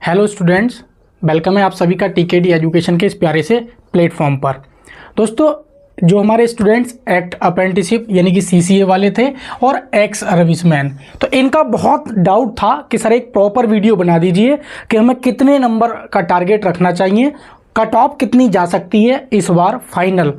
Hello students, welcome है आप सभी का टीकेडी एजुकेशन के इस प्यारे से प्लेटफॉर्म पर। दोस्तों, जो हमारे स्टूडेंट्स एक्ट अप्रेंटिसशिप यानी कि सीसीए वाले थे और एक्स सर्विसमैन, तो इनका बहुत डाउट था कि सर एक प्रॉपर वीडियो बना दीजिए कि हमें कितने नंबर का टारगेट रखना चाहिए, कट ऑफ कितनी जा सकती है इस बार फाइनल,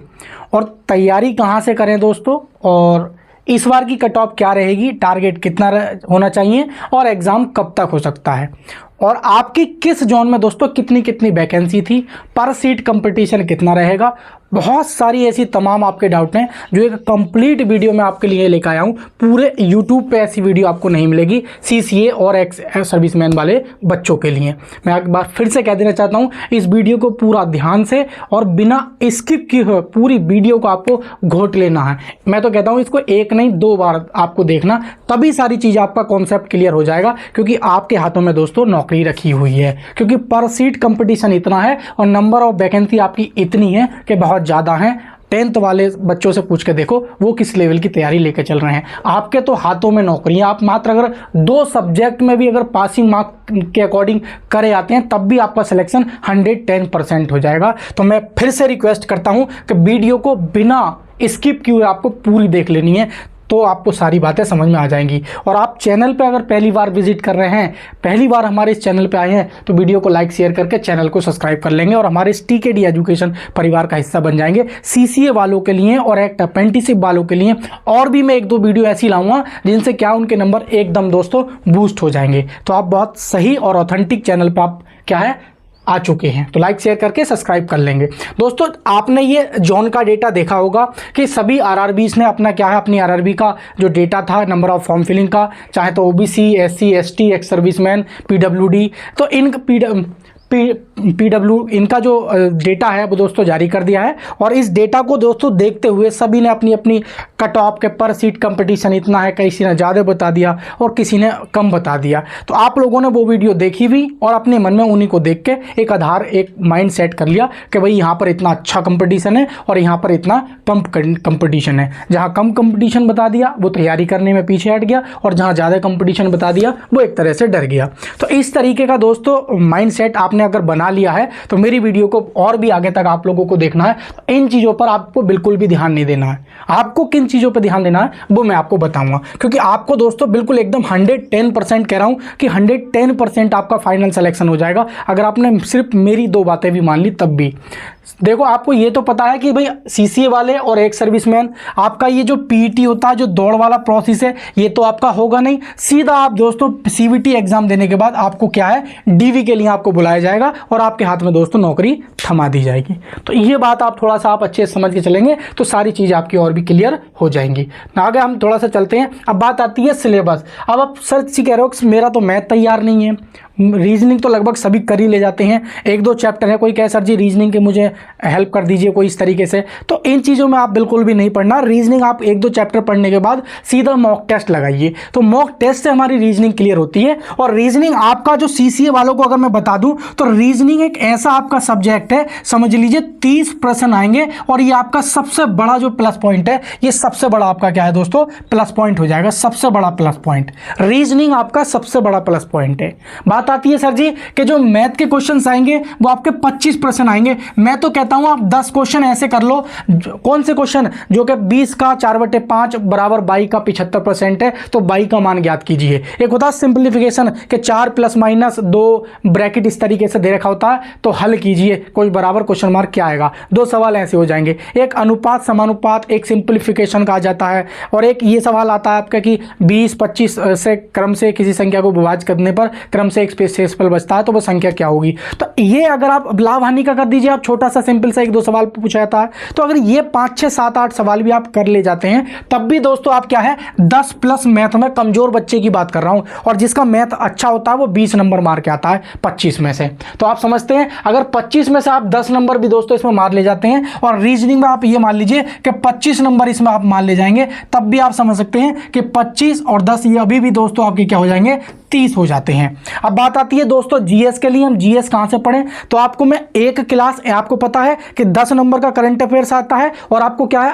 और तैयारी कहाँ से करें दोस्तों, और इस बार की कट ऑफ क्या रहेगी, टारगेट कितना होना चाहिए और एग्ज़ाम कब तक हो सकता है, और आपकी किस जोन में दोस्तों कितनी कितनी वैकेंसी थी, पर सीट कंपटीशन कितना रहेगा। बहुत सारी ऐसी तमाम आपके डाउट हैं जो एक कंप्लीट वीडियो में आपके लिए लेकर आया हूँ। पूरे यूट्यूब पे ऐसी वीडियो आपको नहीं मिलेगी सीसीए और एक्स सर्विसमैन वाले बच्चों के लिए। मैं एक बार फिर से कह देना चाहता हूँ, इस वीडियो को पूरा ध्यान से और बिना स्किप किए हुए पूरी वीडियो को आपको घोट लेना है। मैं तो कहता हूँ इसको एक नहीं 2 बार आपको देखना, तभी सारी चीज़ आपका कॉन्सेप्ट क्लियर हो जाएगा, क्योंकि आपके हाथों में दोस्तों नौकरी रखी हुई है। क्योंकि पर सीट कंपटीशन इतना है और नंबर ऑफ वैकेंसी आपकी इतनी है कि बहुत ज़्यादा है। 10th वाले बच्चों से पूछ के देखो वो किस लेवल की तैयारी लेकर चल रहे हैं। आपके तो हाथों में नौकरी है। आप मात्र अगर 2 सब्जेक्ट में भी अगर पासिंग मार्क के अकॉर्डिंग करे आते हैं तब भी आपका सिलेक्शन 110% हो जाएगा। तो मैं फिर से रिक्वेस्ट करता हूं कि वीडियो को बिना स्किप किए आपको पूरी देख लेनी है, तो आपको सारी बातें समझ में आ जाएंगी। और आप चैनल पे अगर पहली बार विजिट कर रहे हैं, पहली बार हमारे इस चैनल पे आए हैं, तो वीडियो को लाइक शेयर करके चैनल को सब्सक्राइब कर लेंगे और हमारे इस टीकेडी एजुकेशन परिवार का हिस्सा बन जाएंगे। सीसीए वालों के लिए और एक्ट अप्रेंटिसशिप वालों के लिए और भी मैं 1-2 वीडियो ऐसी लाऊंगा जिनसे क्या उनके नंबर एकदम दोस्तों बूस्ट हो जाएंगे। तो आप बहुत सही और ऑथेंटिक चैनल पर आप क्या है आ चुके हैं, तो लाइक शेयर करके सब्सक्राइब कर लेंगे। दोस्तों, आपने ये जोन का डेटा देखा होगा कि सभी आरआरबीस ने अपना क्या है, अपनी आरआरबी का जो डेटा था नंबर ऑफ फॉर्म फिलिंग का, चाहे तो OBC, SC, ST, ex serviceman, PWD, तो इन पीडब्ल्यू इनका जो डेटा है वो दोस्तों जारी कर दिया है। और इस डेटा को दोस्तों देखते हुए सभी ने अपनी अपनी कट ऑफ के पर सीट कंपटीशन इतना है, किसी ने ज़्यादा बता दिया और किसी ने कम बता दिया। तो आप लोगों ने वो वीडियो देखी भी और अपने मन में उन्हीं को देख के एक माइंड सेट कर लिया कि भाई यहाँ पर इतना अच्छा कंपटीशन है और यहाँ पर इतना कम कंपटीशन है। जहाँ कम कंपटीशन बता दिया वो तैयारी करने में पीछे हट गया, और जहाँ ज़्यादा कंपटीशन बता दिया वो एक तरह से डर गया। तो इस तरीके का दोस्तों माइंड सेट आपने अगर बना लिया है तो मेरी वीडियो को और भी आगे तक आप लोगों को देखना है। तो इन चीज़ों पर आपको बिल्कुल भी ध्यान नहीं देना है। आपको किन चीज़ों पर ध्यान देना है वो मैं आपको बताऊंगा, क्योंकि आपको दोस्तों बिल्कुल एकदम 110% कह रहा हूं कि 110% आपका फाइनल सिलेक्शन हो जाएगा अगर आपने सिर्फ मेरी 2 बातें भी मान ली तब भी। देखो, आपको ये तो पता है कि भाई सीसीए वाले और एक सर्विसमैन, आपका ये जो पीईटी होता है, जो दौड़ वाला प्रोसेस है, ये तो आपका होगा नहीं। सीधा आप दोस्तों सीवीटी एग्जाम देने के बाद आपको क्या है, डीवी के लिए आपको बुलाया जाएगा और आपके हाथ में दोस्तों नौकरी थमा दी जाएगी। तो ये बात आप थोड़ा सा आप अच्छे से समझ के चलेंगे तो सारी चीज़ आपकी और भी क्लियर हो जाएंगी। आगे हम थोड़ा सा चलते हैं। अब बात आती है सिलेबस। अब आप सर सी कह रहे हो कि मेरा तो मैथ तैयार नहीं है, रीजनिंग तो लगभग सभी कर ही ले जाते हैं, 1-2 चैप्टर है, कोई कहे सर जी रीजनिंग के मुझे हेल्प कर दीजिए कोई इस तरीके से, तो इन चीज़ों में आप बिल्कुल भी नहीं पढ़ना। रीजनिंग आप 1-2 चैप्टर पढ़ने के बाद सीधा मॉक टेस्ट लगाइए, तो मॉक टेस्ट से हमारी रीजनिंग क्लियर होती है। और रीजनिंग आपका जो सीसीए वालों को अगर मैं बता दूं तो रीजनिंग एक ऐसा आपका सब्जेक्ट है, समझ लीजिए 30 प्रश्न आएंगे और ये आपका सबसे बड़ा जो प्लस पॉइंट है, ये सबसे बड़ा आपका क्या है दोस्तों, प्लस पॉइंट हो जाएगा। सबसे बड़ा प्लस पॉइंट रीजनिंग आपका सबसे बड़ा प्लस पॉइंट है। बात आती है सर जी कि जो मैथ के क्वेश्चंस आएंगे वो आपके 25 प्रश्न आएंगे। मैं तो कहता हूं आप 10 क्वेश्चन ऐसे कर लो। कौन से क्वेश्चन, जो कि 20 का 4/5 बराबर 22 का 75% है, तो 22 का मान ज्ञात कीजिए। एक होता है सिंप्लीफिकेशन के 4 ± 2 ब्रैकेट इस तरीके से दे रखा होता है, तो हल कीजिए, कोई बराबर क्वेश्चन मार्क क्या आएगा। 2 सवाल ऐसे हो जाएंगे। एक अनुपात समानुपात एक सिंप्लीफिकेशन का आ जाता है, और एक ये सवाल आता है आपका कि 20-25 से क्रम से किसी संख्या को विभाजित करने पर क्रम से एक स्पेस बचता है तो वो संख्या क्या होगी। तो ये अगर आप लाभ हानि का कर दीजिए, आप छोटा सा सिंपल सा 1-2 सवाल पूछा जाता है, तो अगर ये 5, 6, 7, 8 सवाल भी आप कर ले जाते हैं तब भी दोस्तों आप क्या है 10+ मैथ में कमजोर बच्चे की बात कर रहा हूं, और जिसका मैथ अच्छा होता है वो 20 नंबर मार के आता है 25 में से। तो आप समझते हैं अगर 25 में से आप 10 नंबर भी दोस्तों इसमें मार ले जाते हैं, और रीजनिंग में आप ये मान लीजिए कि 25 नंबर इसमें आप मान ले जाएंगे, तब भी आप समझ सकते हैं कि 25 और 10 ये अभी भी दोस्तों आपके क्या हो जाएंगे, 30 हो जाते हैं। अब बात आती है दोस्तों जीएस के लिए। हम जीएस कहाँ से पढ़ें, तो आपको मैं एक क्लास, आपको पता है कि 10 नंबर का करंट अफेयर्स आता है और आपको क्या है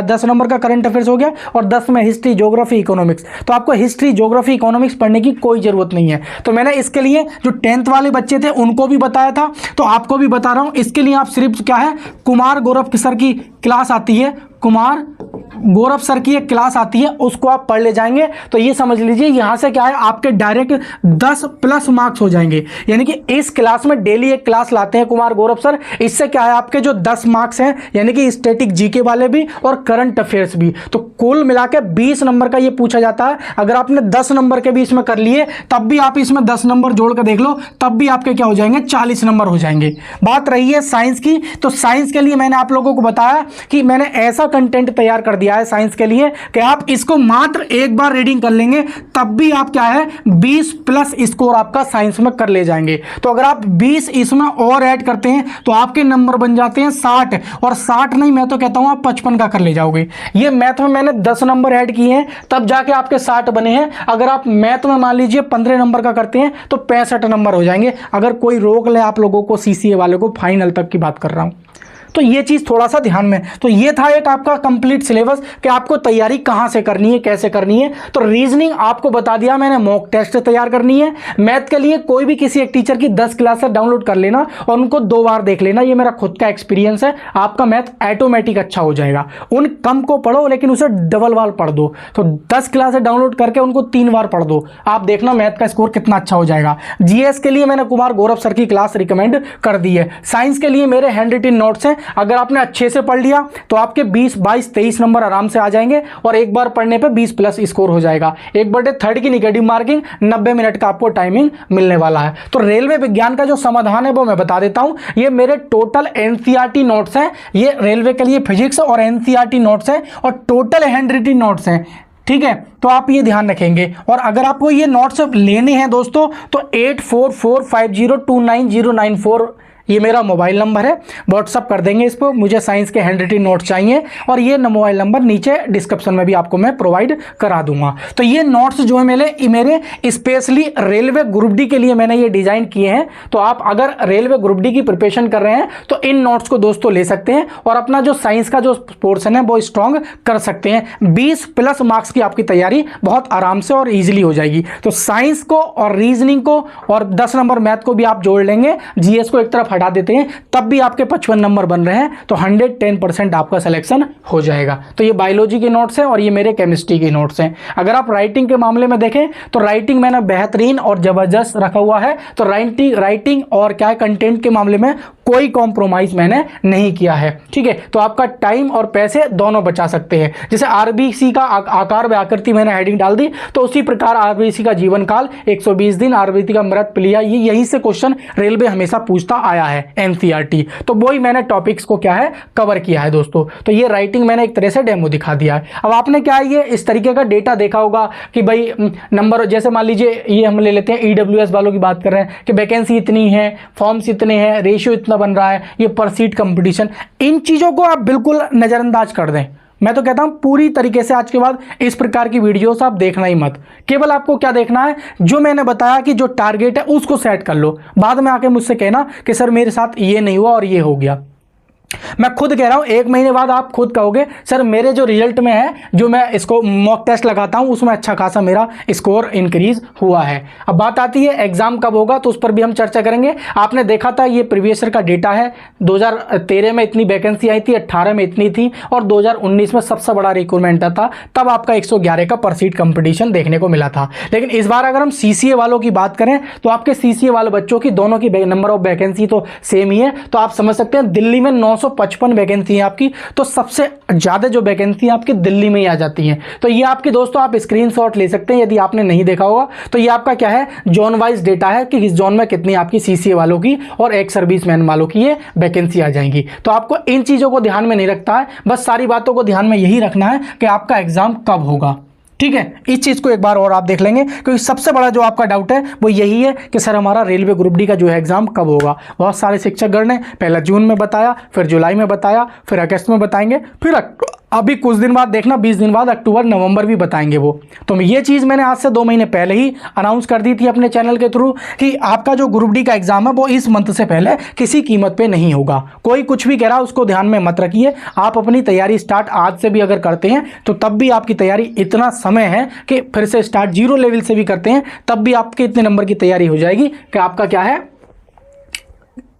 10 नंबर का करंट अफेयर्स हो गया और 10 में हिस्ट्री, ज्योग्राफी, इकोनॉमिक्स। तो आपको हिस्ट्री, ज्योग्राफी, इकोनॉमिक्स पढ़ने की कोई जरूरत नहीं है। तो मैंने इसके लिए जो 10th वाले बच्चे थे उनको भी बताया था, तो आपको भी बता रहा हूं। इसके लिए आप सिर्फ क्या है, कुमार गौरव सर की क्लास आती है, कुमार गौरव सर की एक क्लास आती है, उसको आप पढ़ ले जाएंगे तो ये समझ लीजिए यहां से क्या है आपके डायरेक्ट 10 प्लस मार्क्स हो जाएंगे। यानी कि इस क्लास में डेली एक क्लास लाते हैं कुमार गौरव सर, इससे क्या है आपके जो 10 मार्क्स हैं, यानी कि स्टैटिक जीके वाले भी और करंट अफेयर्स भी, तो कुल मिलाकर 20 नंबर का ये पूछा जाता है। अगर आपने 10 नंबर के भी इसमें कर लिए तब भी आप इसमें 10 नंबर जोड़ कर देख लो, तब भी आपके क्या हो जाएंगे, 40 नंबर हो जाएंगे। बात रही है साइंस की, तो साइंस के लिए मैंने आप लोगों को बताया कि मैंने ऐसा कंटेंट तैयार कर दिया है साइंस के लिए कि आप इसको मात्र एक बार रीडिंग कर लेंगे तब भी आप क्या है 20 प्लस स्कोर आपका साइंस में कर ले जाएंगे। तो अगर आप 20 इसमें और ऐड करते हैं तो आपके नंबर बन जाते हैं 60, और 60 नहीं, मैं तो कहता हूं आप 55 का कर ले जाओगे। ये मैथ में मैंने 10 नंबर ऐड किए हैं तब जाके आपके 60 बने हैं। अगर आप मैथ में मान लीजिए 15 नंबर का करते हैं तो 65 नंबर हो जाएंगे, अगर कोई रोक ले आप लोगों को, सीसीए वाले को, फाइनल तक की बात कर रहा हूं। तो ये चीज़ थोड़ा सा ध्यान में, तो ये था एक आपका कंप्लीट सिलेबस कि आपको तैयारी कहाँ से करनी है, कैसे करनी है। तो रीजनिंग आपको बता दिया मैंने, मॉक टेस्ट तैयार करनी है। मैथ के लिए कोई भी किसी एक टीचर की 10 क्लासेस डाउनलोड कर लेना और उनको 2 बार देख लेना, ये मेरा खुद का एक्सपीरियंस है। आपका मैथ ऑटोमेटिक अच्छा हो जाएगा। उन कम को पढ़ो लेकिन उसे डबल बार पढ़ दो, तो 10 क्लासेस डाउनलोड करके उनको 3 बार पढ़ दो, आप देखना मैथ का स्कोर कितना अच्छा हो जाएगा। जीएस के लिए मैंने कुमार गौरव सर की क्लास रिकमेंड कर दी है। साइंस के लिए मेरे हैंड रिटन नोट्स हैं, अगर आपने अच्छे से पढ़ लिया तो आपके 20, 22, 23 नंबर आराम से आ जाएंगे और एक बार पढ़ने पे 20 प्लस स्कोर हो जाएगा। 1/3 की नेगेटिव मार्किंग, 90 मिनट का आपको टाइमिंग मिलने वाला है। तो रेलवे विज्ञान का जो समाधान है वो मैं बता देता हूं। ये मेरे टोटल एनसीईआरटी नोट्स हैं, ये रेलवे के लिए फिजिक्स और एनसीईआरटी नोट्स हैं और टोटल हैंड रिटन नोट्स हैं, ठीक है। तो आप ये ध्यान रखेंगे। और अगर आपको ये नोट्स लेने हैं दोस्तों तो 8445029094 ये मेरा मोबाइल नंबर है, व्हाट्सअप कर देंगे इस पर, मुझे साइंस के हैंड रिटन नोट्स चाहिए, और ये मोबाइल नंबर नीचे डिस्क्रिप्शन में भी आपको मैं प्रोवाइड करा दूंगा। तो ये नोट्स जो है मेरे स्पेशली रेलवे ग्रुप डी के लिए मैंने ये डिजाइन किए हैं। तो आप अगर रेलवे ग्रुप डी की प्रिपरेशन कर रहे हैं तो इन नोट्स को दोस्तों ले सकते हैं और अपना जो साइंस का जो पोर्शन है वो स्ट्रॉन्ग कर सकते हैं। 20 प्लस मार्क्स की आपकी तैयारी बहुत आराम से और ईजिली हो जाएगी। तो साइंस को और रीजनिंग को और 10 नंबर मैथ को भी आप जोड़ लेंगे, जीएस को एक तरफ हटा देते हैं, तब भी आपके 55 नंबर बन रहे हैं, तो 110% आपका सिलेक्शन हो जाएगा। तो ये बायोलॉजी के नोट्स हैं और ये मेरे केमिस्ट्री के नोट्स हैं। अगर आप राइटिंग के मामले में देखें तो राइटिंग मैंने बेहतरीन और जबरदस्त रखा हुआ है। तो राइटिंग और क्या है कंटेंट के मामले में कोई कॉम्प्रोमाइज मैंने नहीं किया है, ठीक है। तो आपका टाइम और पैसे दोनों बचा सकते हैं। जैसे आरबीसी का आकार व आकृति मैंने हेडिंग डाल दी, तो उसी प्रकार आरबीसी का जीवन काल 120 दिन, आरबीसी का मृत प्लिया, ये यहीं से क्वेश्चन रेलवे हमेशा पूछता आया है एनसीईआरटी। तो वही मैंने टॉपिक्स को क्या है कवर किया है दोस्तों। तो ये राइटिंग मैंने एक तरह से डेमो दिखा दिया है। अब आपने क्या है ये इस तरीके का डेटा देखा होगा कि भाई नंबर, जैसे मान लीजिए ये हम ले लेते हैं ईडब्ल्यूएस वालों की बात कर रहे हैं कि वैकेंसी इतनी है, फॉर्म्स इतने हैं, रेशियो इतना बन रहा है, ये पर सीट कंपटीशन, इन चीज़ों को आप बिल्कुल नज़रअंदाज कर दें। मैं तो कहता हूं पूरी तरीके से आज के बाद इस प्रकार की वीडियोस आप देखना ही मत। केवल आपको क्या देखना है, जो मैंने बताया कि जो टारगेट है उसको सेट कर लो। बाद में आके मुझसे कहना कि सर मेरे साथ ये नहीं हुआ और ये हो गया। मैं खुद कह रहा हूं 1 महीने बाद आप खुद कहोगे सर मेरे जो रिजल्ट में है, जो मैं इसको मॉक टेस्ट लगाता हूं उसमें अच्छा खासा मेरा स्कोर इंक्रीज हुआ है। अब बात आती है एग्जाम कब होगा, तो उस पर भी हम चर्चा करेंगे। आपने देखा था ये प्रीवियस ईयर का डेटा है, 2013 में इतनी वैकेंसी आई थी, 18 में इतनी थी और 2019 में सबसे बड़ा रिक्रूटमेंट था, तब आपका 111 का पर सीट कंपटीशन देखने को मिला था। लेकिन इस बार अगर हम सीसीए वालों की बात करें तो आपके सीसीए वाले बच्चों की दोनों की नंबर ऑफ वैकेंसी तो सेम ही है। तो आप समझ सकते हैं दिल्ली में 955 वैकेंसी है आपकी, तो सबसे ज्यादा जो वैकेंसी है आपकी दिल्ली में ही आ जाती है। तो ये आपके दोस्तों आप स्क्रीनशॉट ले सकते हैं यदि आपने नहीं देखा होगा। तो ये आपका क्या है जोन वाइज डेटा है कि इस जोन में कितनी आपकी सीसीए वालों की और एक्स सर्विसमैन वालों की ये वैकेंसी आ जाएंगी। तो आपको इन चीजों को ध्यान में नहीं रखता है, बस सारी बातों को ध्यान में यही रखना है कि आपका एग्जाम कब होगा, ठीक है। इस चीज को एक बार और आप देख लेंगे, क्योंकि सबसे बड़ा जो आपका डाउट है वो यही है कि सर हमारा रेलवे ग्रुप डी का जो है एग्जाम कब होगा। बहुत सारे शिक्षकगण ने पहला जून में बताया, फिर जुलाई में बताया, फिर अगस्त में बताएंगे, फिर अभी कुछ दिन बाद देखना, 20 दिन बाद अक्टूबर नवंबर भी बताएंगे वो। तो ये चीज़ मैंने आज से 2 महीने पहले ही अनाउंस कर दी थी अपने चैनल के थ्रू कि आपका जो ग्रुप डी का एग्जाम है वो इस मंथ से पहले किसी कीमत पे नहीं होगा। कोई कुछ भी कह रहा है उसको ध्यान में मत रखिए, आप अपनी तैयारी स्टार्ट आज से भी अगर करते हैं तो तब भी आपकी तैयारी, इतना समय है कि फिर से स्टार्ट 0 लेवल से भी करते हैं तब भी आपके इतने नंबर की तैयारी हो जाएगी कि आपका क्या है,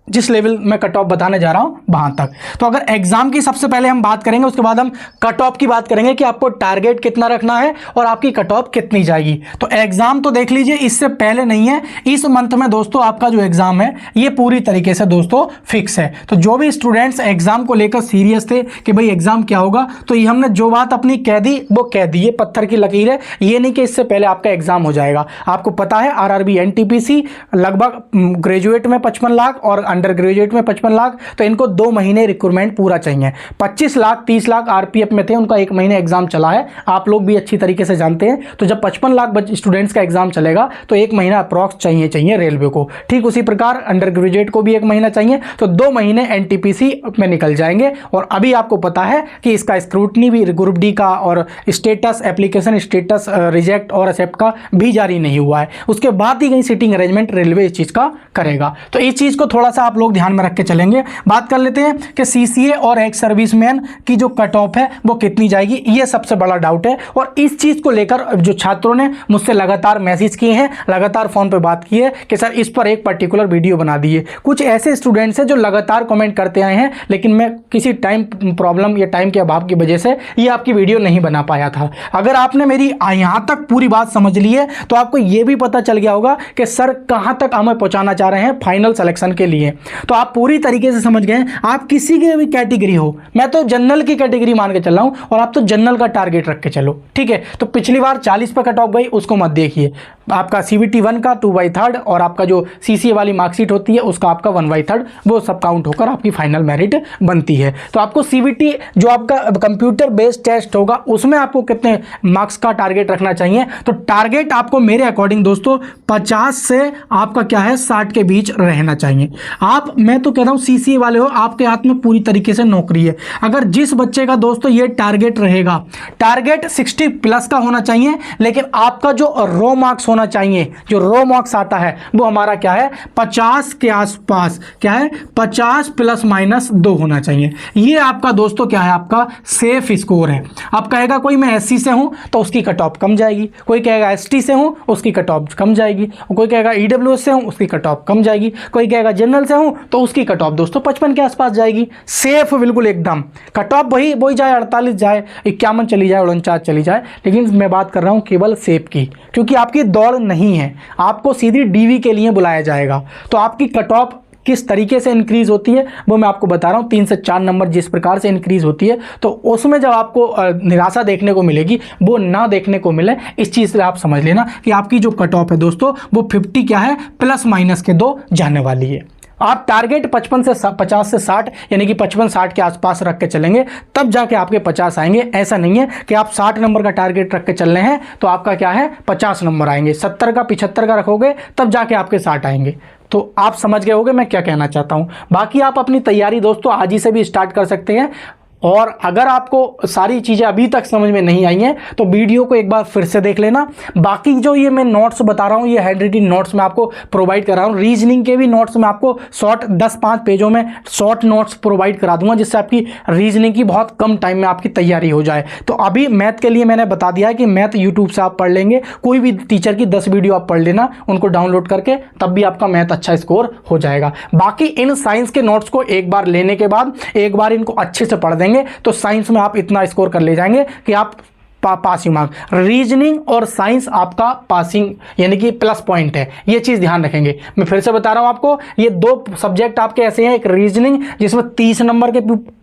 जिस लेवल में कट ऑफ बताने जा रहा हूं वहां तक। तो अगर एग्जाम की सबसे पहले हम बात करेंगे, उसके बाद हम कट ऑफ की बात करेंगे कि आपको टारगेट कितना रखना है और आपकी कट ऑफ कितनी जाएगी। तो एग्जाम तो देख लीजिए, इससे पहले नहीं है, इस मंथ में दोस्तों आपका जो एग्जाम है ये पूरी तरीके से दोस्तों फिक्स है। तो जो भी स्टूडेंट्स एग्जाम को लेकर सीरियस थे कि भाई एग्जाम क्या होगा, तो ये हमने जो बात अपनी कह दी वो कह दी, ये पत्थर की लकीर है, ये नहीं कि इससे पहले आपका एग्जाम हो जाएगा। आपको पता है RRB NTPC लगभग ग्रेजुएट में 55 लाख और अंडर ग्रेजुएट में 55 लाख, तो इनको 2 महीने रिक्रूटमेंट पूरा चाहिए। 25 लाख 30 लाख RPF में थे, उनका 1 महीने एग्जाम चला है, आप लोग भी अच्छी तरीके से जानते हैं। तो जब 55 लाख स्टूडेंट्स का एग्जाम चलेगा तो 1 महीना अप्रॉक्स चाहिए रेलवे को। ठीक उसी प्रकार अंडर ग्रेजुएट को भी 1 महीना चाहिए, तो 2 महीने NTPC में निकल जाएंगे। और अभी आपको पता है कि इसका स्क्रूटनी भी ग्रुप डी का और स्टेटस, एप्लीकेशन स्टेटस रिजेक्ट और एक्सेप्ट का भी जारी नहीं हुआ है। उसके बाद ही कहीं सीटिंग अरेंजमेंट रेलवे इस चीज़ का करेगा। तो इस चीज़ को थोड़ा सा आप लोग ध्यान में रख के चलेंगे। बात कर लेते हैं कि CCA और एक्स सर्विसमैन की जो कट ऑफ है वो कितनी जाएगी, ये सबसे बड़ा डाउट है। और इस चीज़ को लेकर जो छात्रों ने मुझसे लगातार मैसेज किए हैं, लगातार फ़ोन पे बात की है कि सर इस पर एक पर्टिकुलर वीडियो बना दीजिए। कुछ ऐसे स्टूडेंट्स हैं जो लगातार कमेंट करते आए हैं, लेकिन मैं किसी टाइम प्रॉब्लम या टाइम के अभाव की वजह से ये आपकी वीडियो नहीं बना पाया था। अगर आपने मेरी यहाँ तक पूरी बात समझ ली है तो आपको ये भी पता चल गया होगा कि सर कहाँ तक हमें पहुँचाना चाह रहे हैं फाइनल सिलेक्शन के लिए। तो आप पूरी तरीके से समझ गए। आप किसी की भी कैटेगरी हो, मैं तो जनरल की कैटेगरी मान के चल रहा हूं और आप तो जनरल का टारगेट रख के चलो, ठीक है। तो पिछली बार 40 पे कट ऑफ गई, उसको मत देखिए। आपका CBT 1 का 2/3 और आपका जो CCA वाली मार्कशीट होती है उसका आपका 1/3 वो सब काउंट होकर आपकी फाइनल मेरिट बनती है। तो आपको CBT जो आपका कंप्यूटर बेस्ड टेस्ट होगा उसमें आपको कितने मार्क्स का टारगेट रखना चाहिए। तो टारगेट आपको मेरे अकॉर्डिंग दोस्तों 50 से आपका क्या है 60 के बीच रहना चाहिए। मैं तो कह रहा हूं CCA वाले हो, आपके हाथ में पूरी तरीके से नौकरी है। अगर जिस बच्चे का दोस्तों ये टारगेट रहेगा, टारगेट 60 प्लस का होना चाहिए, लेकिन आपका जो रो मार्क्स होना चाहिए, जो रो मार्क्स आता है वो हमारा क्या है 50 के आसपास, क्या है 50 ±2 होना चाहिए। ये आपका दोस्तों क्या है, आपका सेफ स्कोर है। अब कहेगा कोई मैं SC से हूं तो उसकी कट ऑफ कम जाएगी, कोई कहेगा ST से हूं उसकी कट ऑफ कम जाएगी, कोई कहेगा EWS से हूं उसकी कट ऑफ कम जाएगी, कोई कहेगा जनरल से हूं तो उसकी कट ऑफ दोस्तों 55 के आसपास जाएगी। सेफ बिल्कुल एकदम। कट ऑफ वही जाए 48 जाए, 51 चली जाए, 49 चली जाए, लेकिन मैं बात कर रहा हूं केवल सेफ की, क्योंकि आपकी दौड़ नहीं है, आपको सीधी DV के लिए बुलाया जाएगा। तो आपकी कट ऑफ किस तरीके से इंक्रीज होती है वो मैं आपको बता रहा हूँ। 3 से 4 नंबर जिस प्रकार से इंक्रीज होती है, तो उसमें जब आपको निराशा देखने को मिलेगी वो ना देखने को मिले, इस चीज़ से आप समझ लेना कि आपकी जो कट ऑफ है दोस्तों वो 50 क्या है ±2 जाने वाली है। आप टारगेट 50 से 60 यानी कि 55-60 के आसपास रख के चलेंगे, तब जाके आपके 50 आएंगे। ऐसा नहीं है कि आप 60 नंबर का टारगेट रख के चल रहे हैं तो आपका क्या है 50 नंबर आएंगे। 70 का 75 का रखोगे तब जाके आपके 60 आएंगे। तो आप समझ गए होंगे मैं क्या कहना चाहता हूं। बाकी आप अपनी तैयारी दोस्तों आज ही से भी स्टार्ट कर सकते हैं। और अगर आपको सारी चीज़ें अभी तक समझ में नहीं आई हैं तो वीडियो को एक बार फिर से देख लेना। बाकी जो ये मैं नोट्स बता रहा हूँ, ये हैंड रिटन नोट्स मैं आपको प्रोवाइड करा रहा हूँ। रीजनिंग के भी नोट्स मैं आपको शॉर्ट 10-5 पेजों में शॉर्ट नोट्स प्रोवाइड करा दूंगा, जिससे आपकी रीजनिंग की बहुत कम टाइम में आपकी तैयारी हो जाए। तो अभी मैथ के लिए मैंने बता दिया है कि मैथ यूट्यूब से आप पढ़ लेंगे, कोई भी टीचर की 10 वीडियो आप पढ़ लेना, उनको डाउनलोड करके, तब भी आपका मैथ अच्छा स्कोर हो जाएगा। बाकी इन साइंस के नोट्स को एक बार लेने के बाद एक बार इनको अच्छे से पढ़ देंगे तो साइंस में आप इतना स्कोर कर ले जाएंगे कि आप पासिंग मार्क। रीजनिंग और साइंस आपका पासिंग यानी कि प्लस पॉइंट है, ये चीज ध्यान रखेंगे। मैं फिर से बता रहा हूं आपको, ये 2 सब्जेक्ट आपके ऐसे हैं, एक रीजनिंग जिसमें 30 नंबर के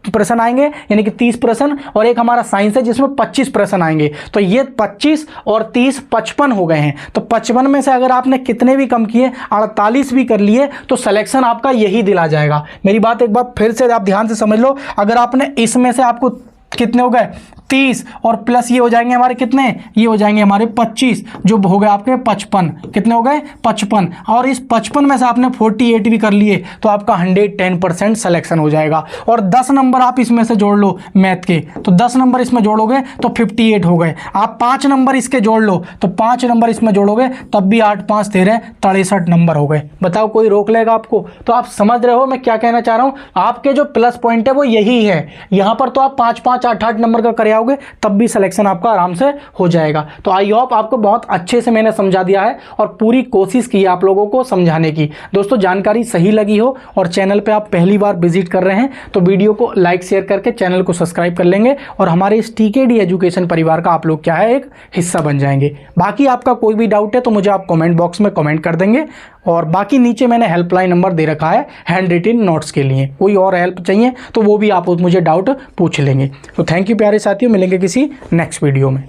प्रश्न आएंगे यानी कि 30 प्रश्न, और एक हमारा साइंस है जिसमें 25 प्रश्न आएंगे। तो ये 25 और 30 55 हो गए हैं। तो 55 में से अगर आपने कितने भी कम किए, 48 भी कर लिए, तो सिलेक्शन आपका यही दिला जाएगा। मेरी बात एक बार फिर से आप ध्यान से समझ लो, अगर आपने इसमें से आपको कितने हो गए 30 और प्लस ये हो जाएंगे हमारे कितने, ये हो जाएंगे हमारे 25, जो हो गए आपके 55। कितने हो गए 55, और इस 55 में से आपने 48 भी कर लिए तो आपका 110% सिलेक्शन हो जाएगा। और 10 नंबर आप इसमें से जोड़ लो मैथ के, तो 10 नंबर इसमें जोड़ोगे तो 58 हो गए। आप 5 नंबर इसके जोड़ लो तो 5 नंबर इसमें जोड़ोगे तब भी 8 5 13 63 नंबर हो गए। बताओ कोई रोक लेगा आपको? तो आप समझ रहे हो मैं क्या कहना चाह रहा हूं? आपके जो प्लस पॉइंट है वो यही है। यहां पर तो आप 5 5 8 8 नंबर का कर आओगे तब भी सिलेक्शन आपका आराम से हो जाएगा। तो आई होप आपको बहुत अच्छे से मैंने समझा दिया है और पूरी कोशिश की है आप लोगों को समझाने की। दोस्तों जानकारी सही लगी हो और चैनल पे आप पहली बार विजिट कर रहे हैं तो वीडियो को लाइक शेयर करके चैनल को सब्सक्राइब कर लेंगे और हमारे इस टीकेडी एजुकेशन परिवार का आप लोग क्या है एक हिस्सा बन जाएंगे। बाकी आपका कोई भी डाउट है तो मुझे आप कमेंट बॉक्स में कमेंट कर देंगे और बाकी नीचे मैंने हेल्पलाइन नंबर दे रखा है हैंड रिटन नोट्स के लिए। कोई और हेल्प चाहिए तो वो भी आप मुझे डाउट पूछ लेंगे। तो थैंक यू प्यारे साथियों, मिलेंगे किसी नेक्स्ट वीडियो में।